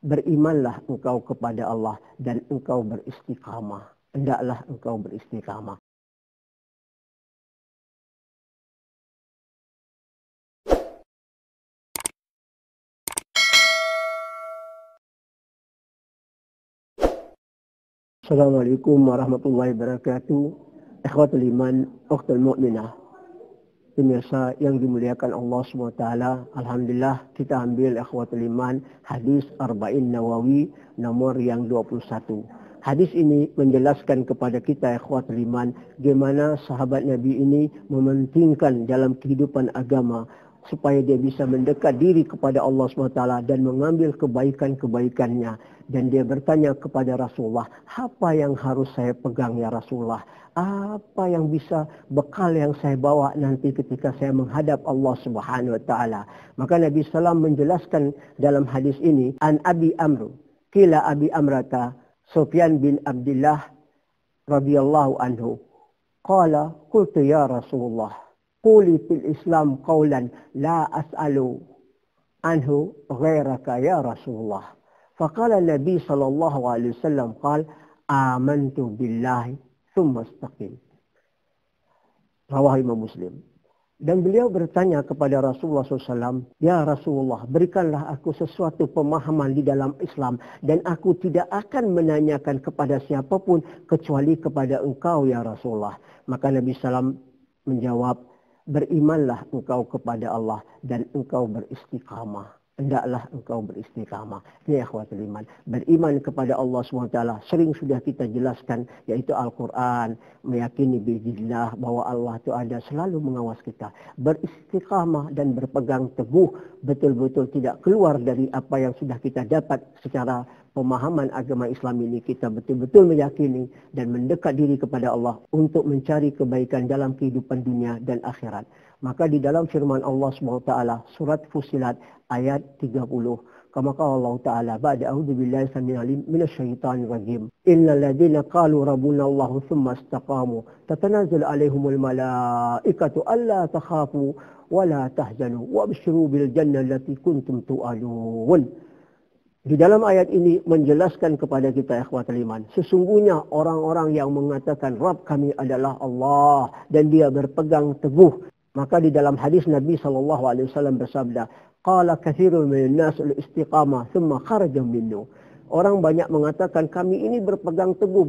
berimanlah engkau kepada Allah dan engkau beristiqamah. Hendaklah engkau beristiqamah. Assalamualaikum warahmatullahi wabarakatuh. Ikhwatul iman, ukhtul mu'minah. Pemirsa yang dimuliakan Allah SWT, alhamdulillah kita ambil ikhwatul iman hadis Arba'in Nawawi nomor yang 21. Hadis ini menjelaskan kepada kita ikhwatul iman bagaimana sahabat Nabi ini mementingkan dalam kehidupan agama supaya dia bisa mendekat diri kepada Allah SWT dan mengambil kebaikan-kebaikannya. Dan dia bertanya kepada Rasulullah, apa yang harus saya pegang ya Rasulullah? Apa yang bisa bekal yang saya bawa nanti ketika saya menghadap Allah Subhanahu wa taala? Maka Nabi sallam menjelaskan dalam hadis ini, an Abi Amr, qila Abi Amrata Sufyan bin Abdullah radhiyallahu anhu, qala qultu ya Rasulullah, quli fil Islam qawlan la as'alu anhu ghairaka ya Rasulullah. Faqala Nabi sallallahu alaihi wasallam qala amantu billahi thumma istaqim. Rawahu Imam Muslim. Dan beliau bertanya kepada Rasulullah SAW, ya Rasulullah, berikanlah aku sesuatu pemahaman di dalam Islam dan aku tidak akan menanyakan kepada siapapun kecuali kepada engkau ya Rasulullah. Maka Nabi SAW menjawab, berimanlah engkau kepada Allah dan engkau beristiqamah. Hendaklah engkau beristiqamah. Ini akhwatul iman. Beriman kepada Allah SWT sering sudah kita jelaskan, yaitu Al-Quran. Meyakini biiznillah bahwa Allah itu ada selalu mengawas kita. Beristiqamah dan berpegang teguh. Betul-betul tidak keluar dari apa yang sudah kita dapat secara pemahaman agama Islam ini. Kita betul-betul meyakini dan mendekat diri kepada Allah untuk mencari kebaikan dalam kehidupan dunia dan akhirat. Maka di dalam firman Allah SWT surat Fussilat ayat 30, kama qala Allah Ta'ala ba'da a'udzu billahi samil alim minasyaitonir rajim, innal ladzina qalu rabbuna Allah tsumma istaqamu tatanazzalu 'alaihimul malaikatu alla takhafu wa la tahzanu wabshiru bil jannati allati kuntum tu'adun. Di dalam ayat ini menjelaskan kepada kita ikhwatul iman, sesungguhnya orang-orang yang mengatakan Rabb kami adalah Allah dan dia berpegang teguh. Maka di dalam hadis Nabi SAW bersabda, qala katsirun minan nas al-istiqamah thumma kharaja minhu. Orang banyak mengatakan kami ini berpegang teguh,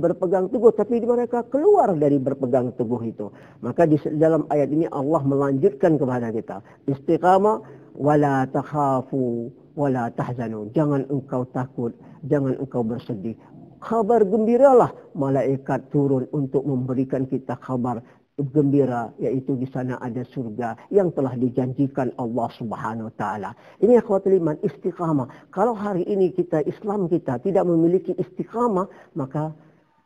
tapi mereka keluar dari berpegang teguh itu. Maka di dalam ayat ini Allah melanjutkan kepada kita, istiqamah wala takhafu wala tahzanu. Jangan engkau takut, jangan engkau bersedih. Kabar gembiralah, malaikat turun untuk memberikan kita kabar gembira, yaitu di sana ada surga yang telah dijanjikan Allah Subhanahu wa taala. Ini akhwatul iman, istiqamah. Kalau hari ini Islam kita tidak memiliki istiqamah, maka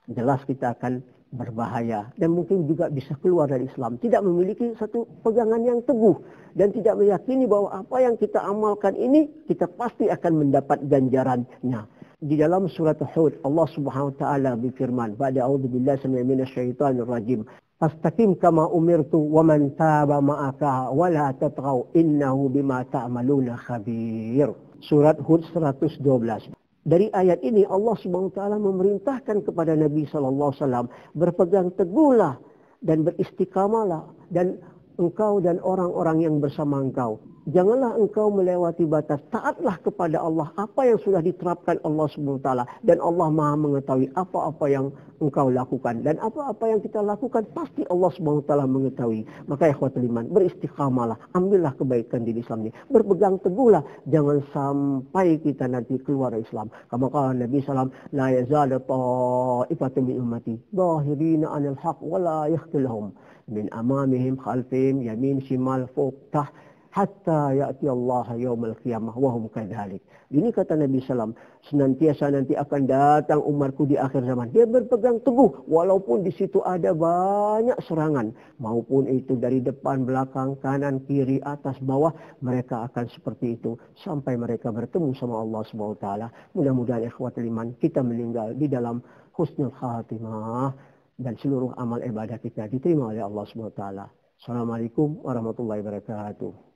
jelas kita akan berbahaya dan mungkin juga bisa keluar dari Islam. Tidak memiliki satu pegangan yang teguh dan tidak meyakini bahwa apa yang kita amalkan ini kita pasti akan mendapat ganjarannya. Di dalam surat Hud Allah Subhanahu wa taala berfirman, "Ba'da a'udzubillahi minasyaitonir rajim. Fastaqim kama umirtu wa man taba ma'aka wa la tatghaw innahu bima ta'maluna khabir." Surat Hud 112. Dari ayat ini Allah Subhanahu wa taala memerintahkan kepada Nabi sallallahu alaihi wasallam berpegang teguhlah dan beristiqamalah dan engkau dan orang-orang yang bersama engkau. Janganlah engkau melewati batas. Taatlah kepada Allah apa yang sudah diterapkan Allah Subhanahu wa taala dan Allah Maha mengetahui apa-apa yang engkau lakukan dan apa-apa yang kita lakukan pasti Allah Subhanahu wa taala mengetahui. Maka ikhwatul iman, beristiqamalah, ambillah kebaikan di Islam ini. Berpegang teguhlah, jangan sampai kita nanti keluar dari Islam. Kama qala Nabi sallallahu alaihi wasallam, la yazalu ta'ifatun min ummati dhahirina 'anil haqq wa la yakhtilhum min amamihim khalfihim yamin shimal fuq tah hatta ya'ti Allah yaumal qiyamah wa hum kadzalik. Ini kata Nabi sallam, senantiasa nanti akan datang umatku di akhir zaman. Dia berpegang teguh walaupun di situ ada banyak serangan, maupun itu dari depan, belakang, kanan, kiri, atas, bawah, mereka akan seperti itu sampai mereka bertemu sama Allah Subhanahu wa taala. Mudah-mudahan ikhwatul iman kita meninggal di dalam husnul khatimah dan seluruh amal ibadah kita diterima oleh Allah Subhanahu wa taala. Assalamualaikum warahmatullahi wabarakatuh.